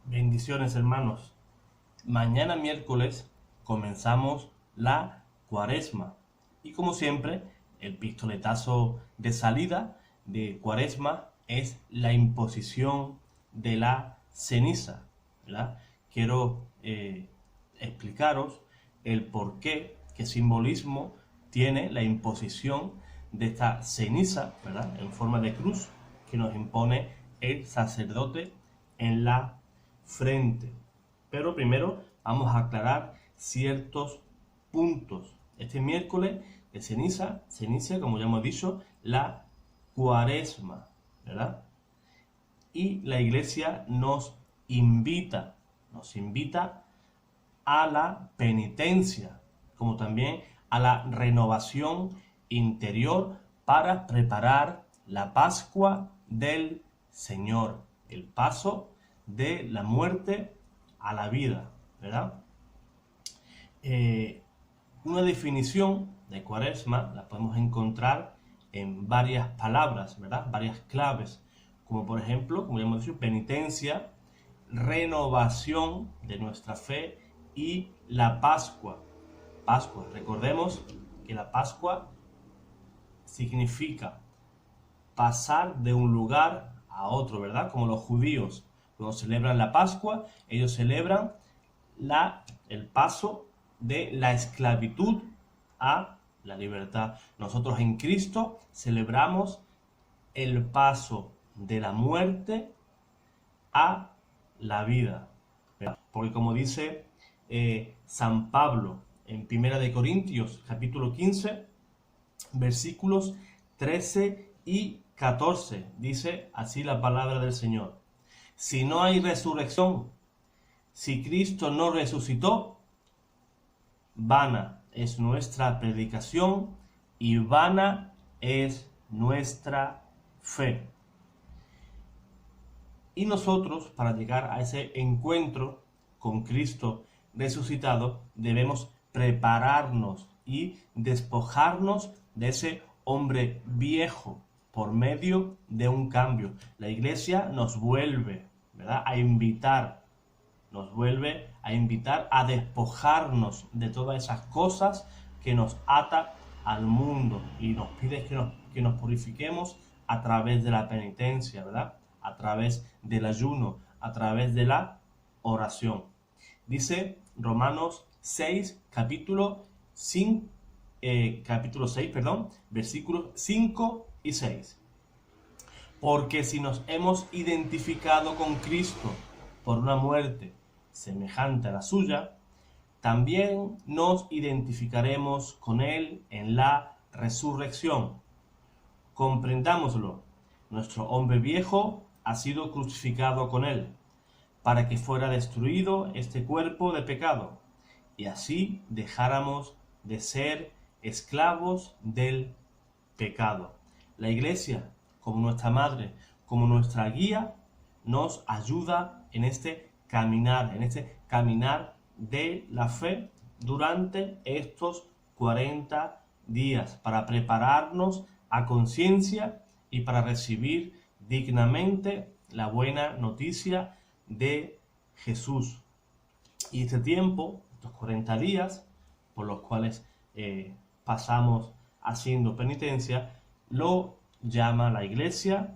Bendiciones, hermanos. Mañana miércoles comenzamos la Cuaresma y como siempre el pistoletazo de salida de Cuaresma es la imposición de la ceniza, ¿verdad? Quiero explicaros el porqué, qué simbolismo tiene la imposición de esta ceniza, ¿verdad?, en forma de cruz que nos impone el sacerdote en la frente. Pero primero vamos a aclarar ciertos puntos. Este miércoles de ceniza se inicia, como ya hemos dicho, la Cuaresma, ¿verdad? Y la Iglesia nos invita a la penitencia, como también a la renovación interior para preparar la Pascua del Señor, el paso de la muerte a la vida, ¿verdad? Una definición de Cuaresma la podemos encontrar en varias palabras, ¿verdad? Varias claves, como por ejemplo, como ya hemos dicho, penitencia, renovación de nuestra fe y la Pascua. Pascua, recordemos que la Pascua significa pasar de un lugar a otro, ¿verdad? Como los judíos, cuando celebran la Pascua, ellos celebran el paso de la esclavitud a la libertad. Nosotros en Cristo celebramos el paso de la muerte a la vida, ¿verdad? Porque como dice San Pablo en 1 Corintios capítulo 15, versículos 13 y 14, dice así la palabra del Señor: si no hay resurrección, si Cristo no resucitó, vana es nuestra predicación y vana es nuestra fe. Y nosotros, para llegar a ese encuentro con Cristo resucitado, debemos prepararnos y despojarnos de ese hombre viejo por medio de un cambio. La Iglesia nos vuelve, ¿verdad?, nos vuelve a invitar a despojarnos de todas esas cosas que nos atan al mundo, y nos pide que nos purifiquemos a través de la penitencia, ¿verdad?, a través del ayuno, a través de la oración. Dice Romanos 6, capítulo 6, versículos 5 y 6. Porque si nos hemos identificado con Cristo por una muerte semejante a la suya, también nos identificaremos con Él en la resurrección. Comprendámoslo, nuestro hombre viejo ha sido crucificado con Él, para que fuera destruido este cuerpo de pecado, y así dejáramos de ser esclavos del pecado. La Iglesia, como nuestra madre, como nuestra guía, nos ayuda en este caminar de la fe durante estos 40 días, para prepararnos a conciencia y para recibir dignamente la buena noticia de Jesús. Y este tiempo, estos 40 días, por los cuales pasamos haciendo penitencia, lo llama la Iglesia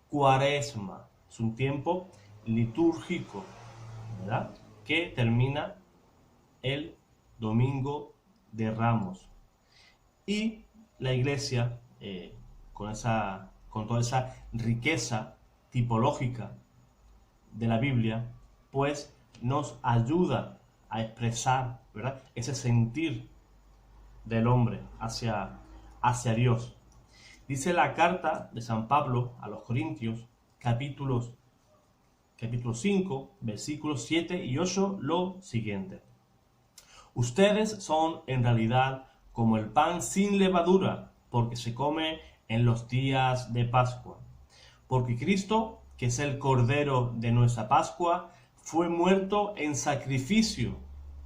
Cuaresma. Es un tiempo litúrgico, ¿verdad?, que termina el Domingo de Ramos. Y la Iglesia, con toda esa riqueza tipológica de la Biblia, pues nos ayuda a expresar, ¿verdad?, ese sentir del hombre hacia Dios. Dice la carta de San Pablo a los Corintios, capítulo 5, versículos 7 y 8, lo siguiente: ustedes son en realidad como el pan sin levadura, porque se come en los días de Pascua. Porque Cristo, que es el Cordero de nuestra Pascua, fue muerto en sacrificio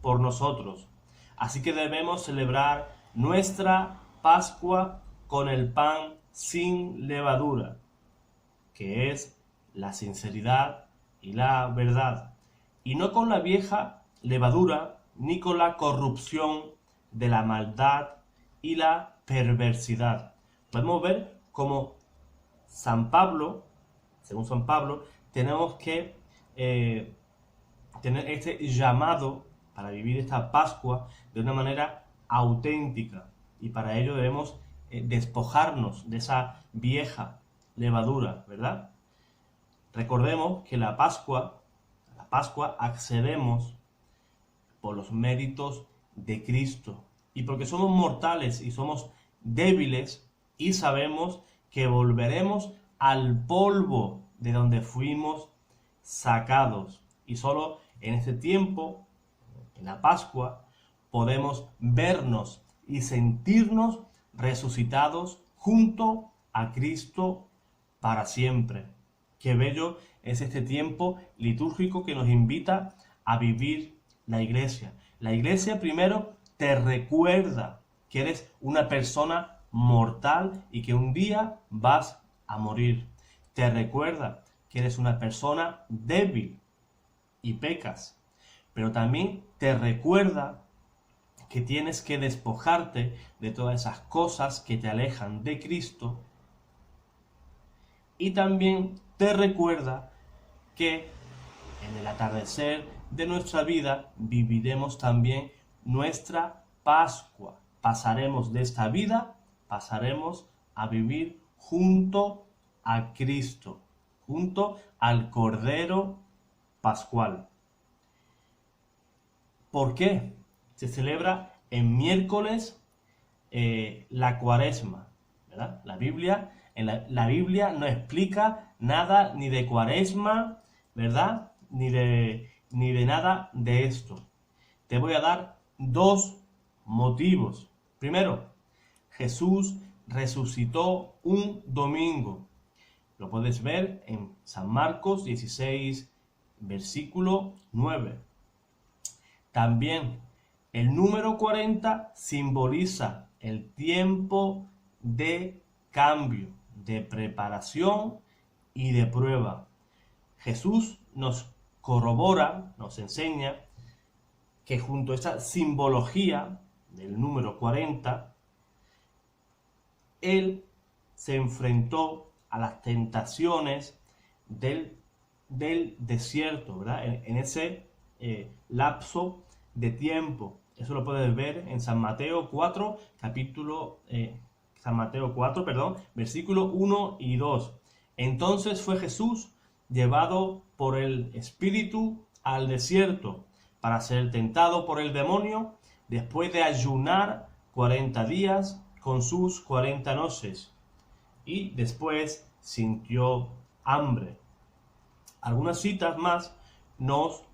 por nosotros. Así que debemos celebrar nuestra Pascua con el pan sin levadura, que es la sinceridad y la verdad. y no con la vieja levadura, ni con la corrupción de la maldad y la perversidad. Podemos ver cómo San Pablo, según San Pablo, tenemos que tener este llamado para vivir esta Pascua de una manera auténtica, y para ello debemos despojarnos de esa vieja levadura, ¿verdad? Recordemos que a la Pascua accedemos por los méritos de Cristo y porque somos mortales y somos débiles y sabemos que volveremos al polvo de donde fuimos sacados, y solo en este tiempo, en la Pascua, podemos vernos y sentirnos resucitados junto a Cristo para siempre. Qué bello es este tiempo litúrgico que nos invita a vivir la Iglesia. La Iglesia primero te recuerda que eres una persona mortal y que un día vas a morir. Te recuerda que eres una persona débil y pecas, pero también te recuerda que tienes que despojarte de todas esas cosas que te alejan de Cristo, y también te recuerda que en el atardecer de nuestra vida viviremos también nuestra Pascua. Pasaremos de esta vida, pasaremos a vivir junto a Cristo, junto al Cordero Pascual. ¿Por qué se celebra en miércoles la Cuaresma? ¿Verdad? La Biblia no explica nada ni de Cuaresma, ¿verdad? Ni de nada de esto. Te voy a dar dos motivos. Primero, Jesús resucitó un domingo. Lo puedes ver en San Marcos 16, versículo 9. También el número 40 simboliza el tiempo de cambio, de preparación y de prueba. Jesús nos corrobora, nos enseña que junto a esta simbología del número 40, Él se enfrentó a las tentaciones del desierto, ¿verdad? En ese lapso de tiempo. Eso lo puedes ver en San Mateo 4, versículo 1 y 2. Entonces fue Jesús llevado por el Espíritu al desierto para ser tentado por el demonio, después de ayunar 40 días con sus 40 noches, y después sintió hambre. Algunas citas más nos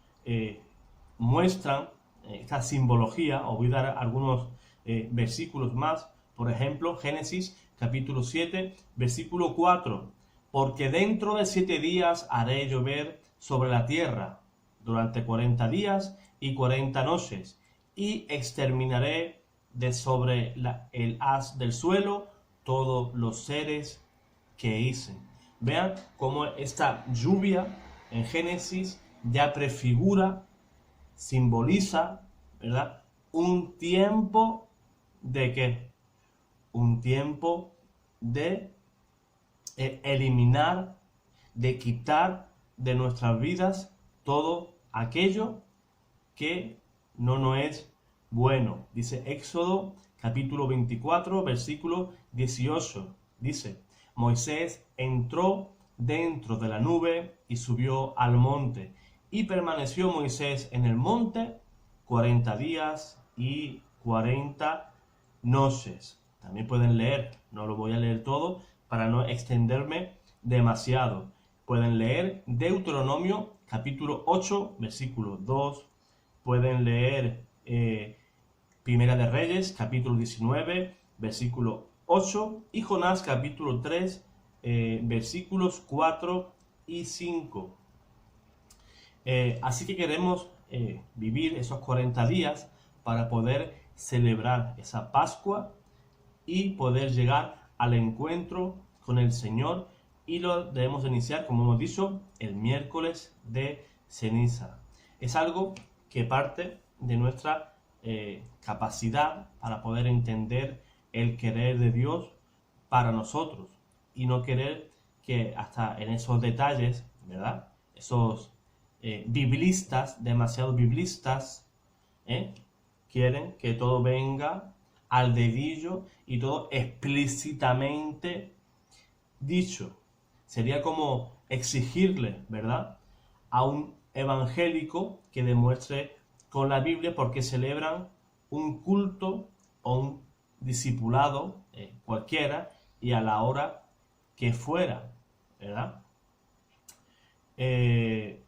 muestran esta simbología. Os voy a dar algunos versículos más. Por ejemplo, Génesis capítulo 7, versículo 4. Porque dentro de 7 días haré llover sobre la tierra durante 40 días y 40 noches, y exterminaré de sobre el haz del suelo todos los seres que hice. Vean cómo esta lluvia en Génesis ya prefigura, simboliza, ¿verdad?, un tiempo de ¿qué? Un tiempo de eliminar, de quitar de nuestras vidas todo aquello que no nos es bueno. Dice Éxodo capítulo 24, versículo 18. Dice: Moisés entró dentro de la nube y subió al monte, y permaneció Moisés en el monte 40 días y 40 noches. También pueden leer, no lo voy a leer todo para no extenderme demasiado. Pueden leer Deuteronomio capítulo 8, versículo 2. Pueden leer Primera de Reyes capítulo 19, versículo 8. Y Jonás capítulo 3, versículos 4 y 5. Así que queremos vivir esos 40 días para poder celebrar esa Pascua y poder llegar al encuentro con el Señor, y lo debemos iniciar, como hemos dicho, el miércoles de ceniza. Es algo que parte de nuestra capacidad para poder entender el querer de Dios para nosotros y no querer que hasta en esos detalles, ¿verdad? Esos biblistas, demasiado biblistas, quieren que todo venga al dedillo y todo explícitamente dicho. Sería como exigirle, ¿verdad?, a un evangélico que demuestre con la Biblia por qué celebran un culto o un discipulado cualquiera y a la hora que fuera, ¿verdad? En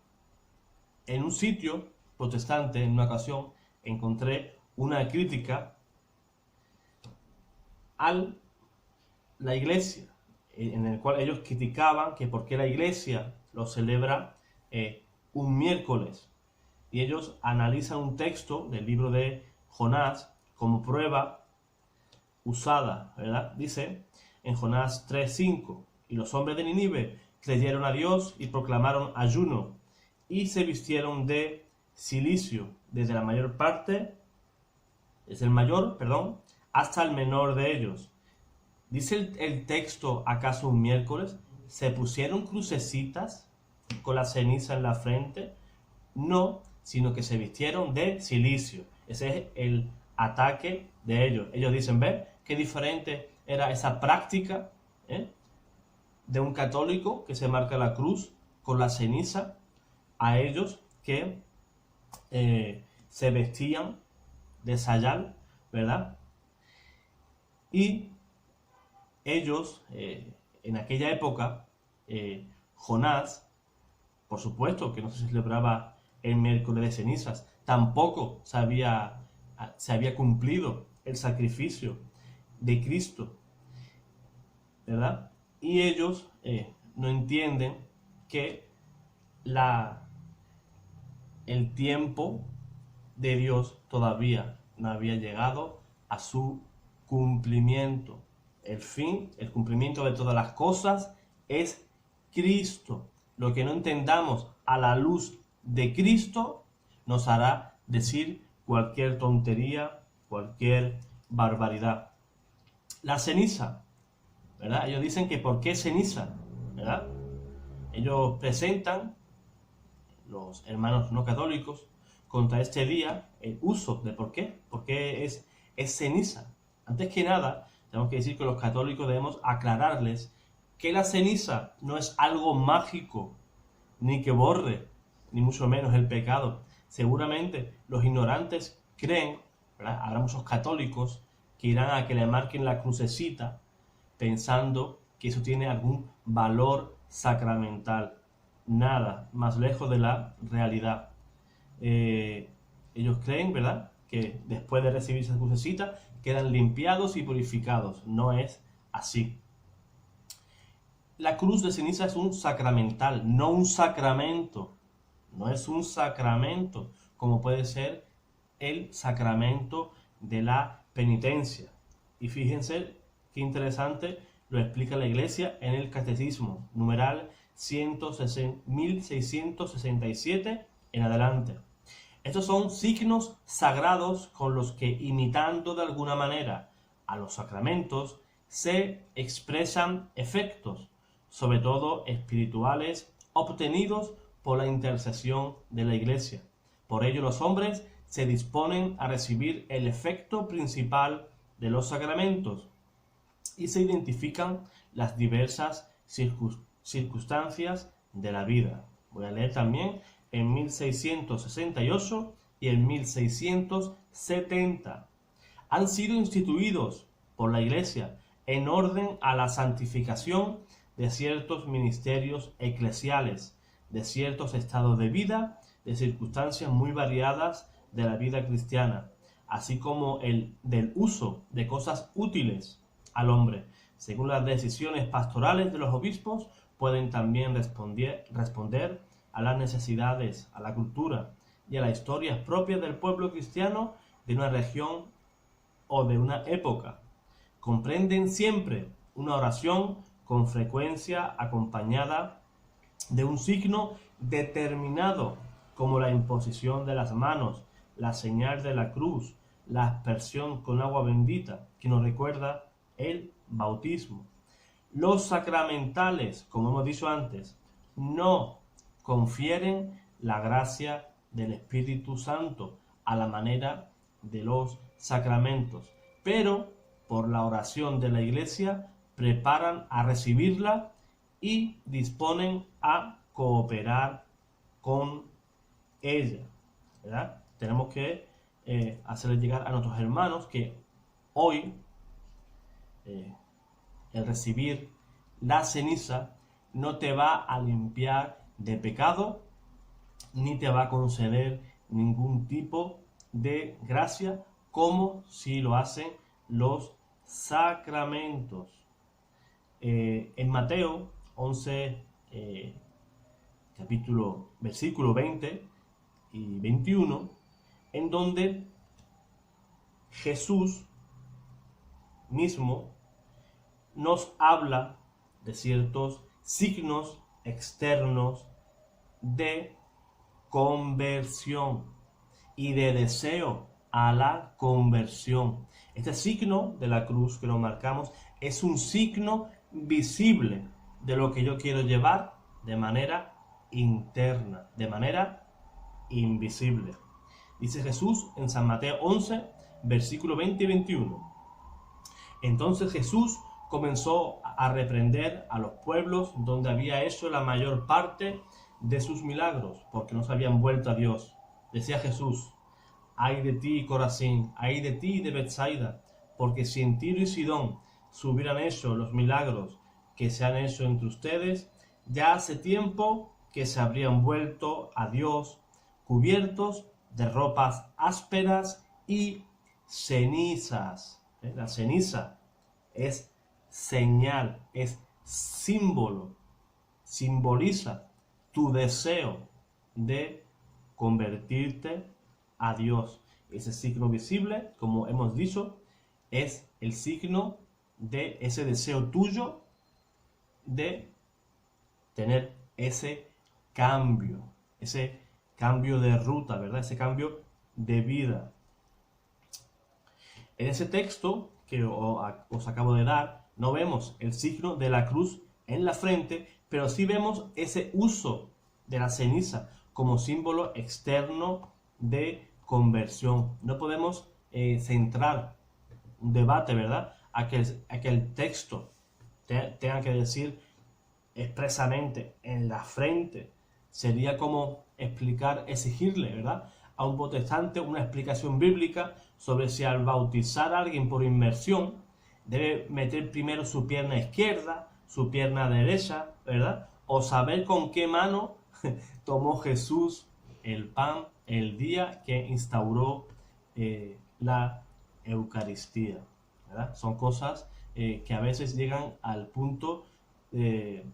un sitio protestante, en una ocasión, encontré una crítica a la iglesia, en el cual ellos criticaban que por qué la iglesia lo celebra un miércoles. Y ellos analizan un texto del libro de Jonás como prueba usada, ¿verdad? Dice en Jonás 3:5, y los hombres de Nínive creyeron a Dios y proclamaron ayuno, y se vistieron de cilicio, desde la mayor parte, desde el mayor, hasta el menor de ellos. ¿Dice el texto acaso un miércoles? ¿Se pusieron crucecitas con la ceniza en la frente? No, sino que se vistieron de cilicio. Ese es el ataque de ellos. Ellos dicen, ¿ves qué diferente era esa práctica de un católico que se marca la cruz con la ceniza a ellos que se vestían de sayal, ¿verdad? Y ellos, en aquella época, Jonás, por supuesto que no se celebraba el miércoles de cenizas, tampoco se había cumplido el sacrificio de Cristo, ¿verdad? Y ellos no entienden que el tiempo de Dios todavía no había llegado a su cumplimiento. El fin, el cumplimiento de todas las cosas es Cristo. Lo que no entendamos a la luz de Cristo nos hará decir cualquier tontería, cualquier barbaridad. La ceniza, ¿verdad? Ellos dicen que ¿por qué ceniza? ¿Verdad? Ellos presentan, los hermanos no católicos, contra este día el uso de por qué. ¿Por qué es ceniza? Antes que nada, tenemos que decir que los católicos debemos aclararles que la ceniza no es algo mágico, ni que borre, ni mucho menos el pecado. Seguramente los ignorantes creen, ¿verdad? Habrá muchos católicos que irán a que le marquen la crucecita pensando que eso tiene algún valor sacramental. Nada más lejos de la realidad. Ellos creen, ¿verdad?, que después de recibir esa crucecita quedan limpiados y purificados. No es así. La cruz de ceniza es un sacramental, no un sacramento. No es un sacramento, como puede ser el sacramento de la penitencia. Y fíjense qué interesante lo explica la Iglesia en el Catecismo, numeral 1667 en adelante. Estos son signos sagrados con los que, imitando de alguna manera a los sacramentos, se expresan efectos, sobre todo espirituales, obtenidos por la intercesión de la Iglesia. Por ello los hombres se disponen a recibir el efecto principal de los sacramentos y se identifican las diversas circunstancias de la vida. Voy a leer también en 1668 y en 1670. Han sido instituidos por la Iglesia en orden a la santificación de ciertos ministerios eclesiales, de ciertos estados de vida, de circunstancias muy variadas de la vida cristiana, así como el del uso de cosas útiles al hombre. Según las decisiones pastorales de los obispos, pueden también responder a las necesidades, a la cultura y a las historias propias del pueblo cristiano de una región o de una época. Comprenden siempre una oración con frecuencia acompañada de un signo determinado como la imposición de las manos, la señal de la cruz, la aspersión con agua bendita, que nos recuerda el bautismo. Los sacramentales, como hemos dicho antes, no confieren la gracia del Espíritu Santo a la manera de los sacramentos, pero por la oración de la Iglesia preparan a recibirla y disponen a cooperar con ella, ¿verdad? Tenemos que hacerle llegar a nuestros hermanos que hoy el recibir la ceniza no te va a limpiar de pecado ni te va a conceder ningún tipo de gracia como si lo hacen los sacramentos. En Mateo 11, versículo 20 y 21, en donde Jesús mismo nos habla de ciertos signos externos de conversión y de deseo a la conversión. Este signo de la cruz que nos marcamos es un signo visible de lo que yo quiero llevar de manera interna, de manera invisible. Dice Jesús en San Mateo 11, versículo 20 y 21. Entonces Jesús comenzó a reprender a los pueblos donde había hecho la mayor parte de sus milagros, porque no se habían vuelto a Dios. Decía Jesús: ay de ti, Corazín, ay de ti, de Betsaida, porque si en Tiro y Sidón se hubieran hecho los milagros que se han hecho entre ustedes, ya hace tiempo que se habrían vuelto a Dios, cubiertos de ropas ásperas y cenizas. La ceniza es señal, es símbolo, simboliza tu deseo de convertirte a Dios. Ese signo visible, como hemos dicho, es el signo de ese deseo tuyo de tener ese cambio de ruta, ¿verdad? Ese cambio de vida. En ese texto que os acabo de dar, no vemos el signo de la cruz en la frente, pero sí vemos ese uso de la ceniza como símbolo externo de conversión. No podemos centrar un debate, ¿verdad?, a que el texto tenga que decir expresamente en la frente. Sería como exigirle, ¿verdad?, a un protestante una explicación bíblica sobre si al bautizar a alguien por inmersión debe meter primero su pierna izquierda, su pierna derecha, ¿verdad?, o saber con qué mano tomó Jesús el pan el día que instauró la Eucaristía, ¿verdad? Son cosas que a veces llegan al punto de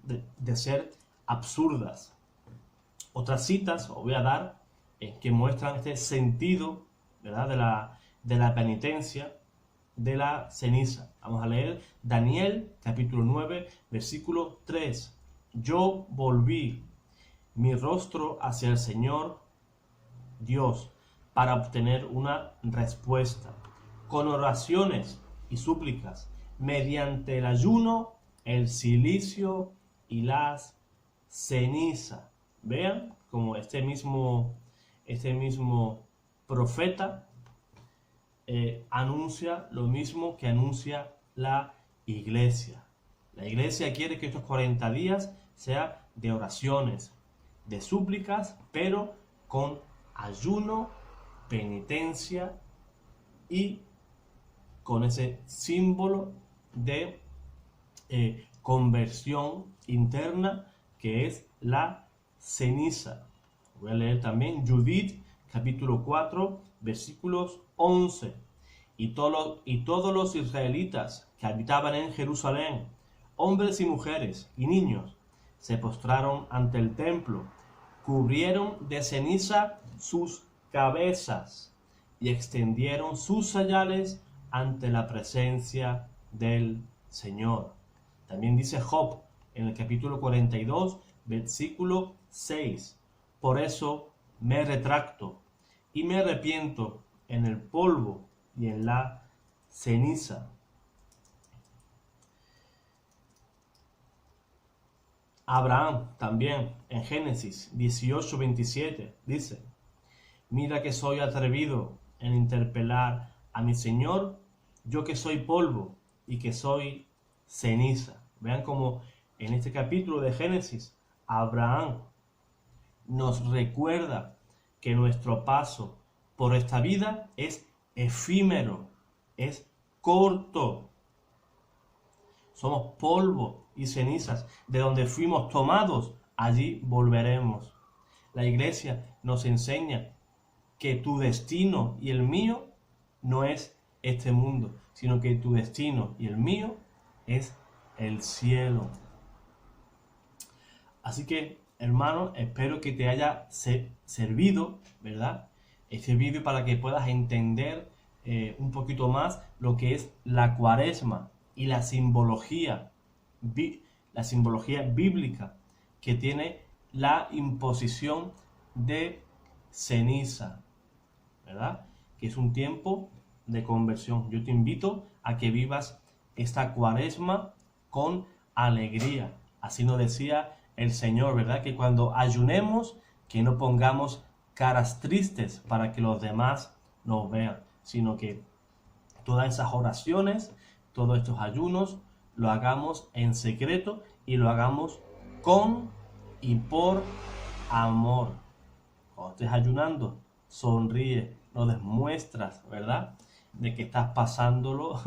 ser absurdas. Otras citas os voy a dar que muestran este sentido, ¿verdad?, de la penitencia, de la ceniza. Vamos a leer Daniel capítulo 9, versículo 3. Yo volví mi rostro hacia el Señor Dios para obtener una respuesta, con oraciones y súplicas, mediante el ayuno, el cilicio y las cenizas. Vean como este mismo profeta anuncia lo mismo que anuncia la Iglesia. La Iglesia quiere que estos 40 días sean de oraciones, de súplicas, pero con ayuno, penitencia y con ese símbolo de conversión interna que es la ceniza. Voy a leer también Judith capítulo 4 versículos 11. Y todos los israelitas que habitaban en Jerusalén, hombres y mujeres y niños, se postraron ante el templo, cubrieron de ceniza sus cabezas y extendieron sus sayales ante la presencia del Señor. También dice Job en el capítulo 42, versículo 6. Por eso me retracto y me arrepiento en el polvo y en la ceniza. Abraham también en Génesis 18:27 dice: mira que soy atrevido en interpelar a mi Señor, yo que soy polvo y que soy ceniza. Vean cómo en este capítulo de Génesis, Abraham nos recuerda que nuestro paso por esta vida es efímero, es corto. Somos polvo y cenizas. De donde fuimos tomados, allí volveremos. La Iglesia nos enseña que tu destino y el mío no es este mundo, sino que tu destino y el mío es el cielo. Así que, hermano, espero que te haya servido, ¿verdad?, este vídeo para que puedas entender un poquito más lo que es la Cuaresma y la simbología bíblica que tiene la imposición de ceniza, ¿verdad?, que es un tiempo de conversión. Yo te invito a que vivas esta Cuaresma con alegría. Así nos decía el Señor, ¿verdad?, que cuando ayunemos, que no pongamos caras tristes para que los demás nos vean, sino que todas esas oraciones, todos estos ayunos, lo hagamos en secreto y lo hagamos con y por amor. Cuando estés ayunando, sonríe, no demuestras, ¿verdad?, de que estás pasándolo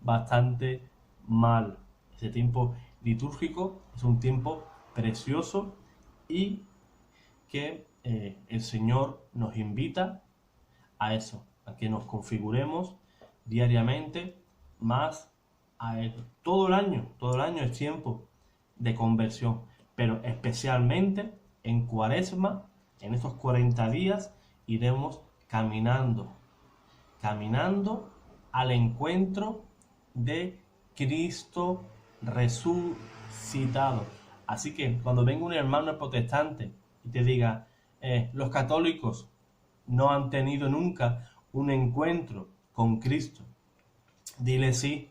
bastante mal. Ese tiempo litúrgico es un tiempo precioso y que el Señor nos invita a eso, a que nos configuremos diariamente más a Él. Todo el año es tiempo de conversión, pero especialmente en Cuaresma, en estos 40 días, iremos caminando al encuentro de Cristo resucitado. Así que cuando venga un hermano protestante y te diga, los católicos no han tenido nunca un encuentro con Cristo, dile sí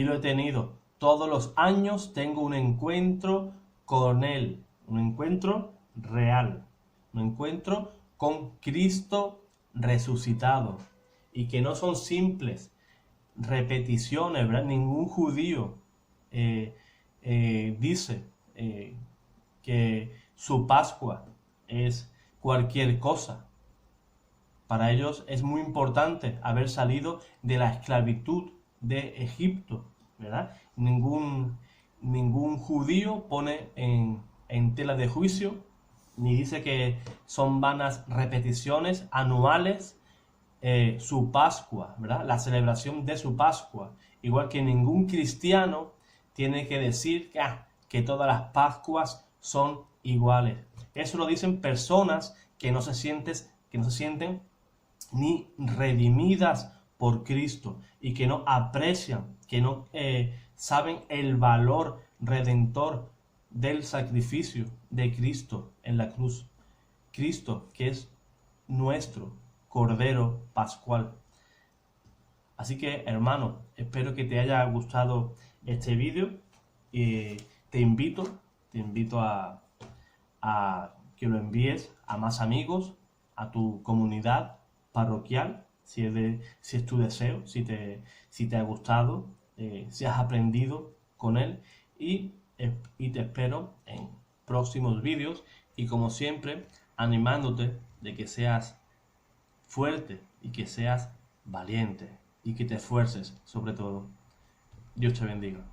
lo he tenido. Todos los años tengo un encuentro con Él, un encuentro real, un encuentro con Cristo resucitado, y que no son simples repeticiones, ¿verdad? Ningún judío dice que su Pascua es cualquier cosa. Para ellos es muy importante haber salido de la esclavitud de Egipto, ¿verdad? Ningún judío pone en tela de juicio, ni dice que son vanas repeticiones anuales su Pascua, ¿verdad?, la celebración de su Pascua. Igual que ningún cristiano tiene que decir que todas las Pascuas son iguales. Eso lo dicen personas que no se sienten ni redimidas por Cristo y que no aprecian, que no saben el valor redentor del sacrificio de Cristo en la cruz. Cristo, que es nuestro Cordero Pascual. Así que, hermano, espero que te haya gustado este vídeo. Te invito a que lo envíes a más amigos, a tu comunidad parroquial, si es tu deseo, si te ha gustado, si has aprendido con él, y te espero en próximos vídeos, y como siempre, animándote de que seas fuerte y que seas valiente y que te esfuerces sobre todo. Dios te bendiga.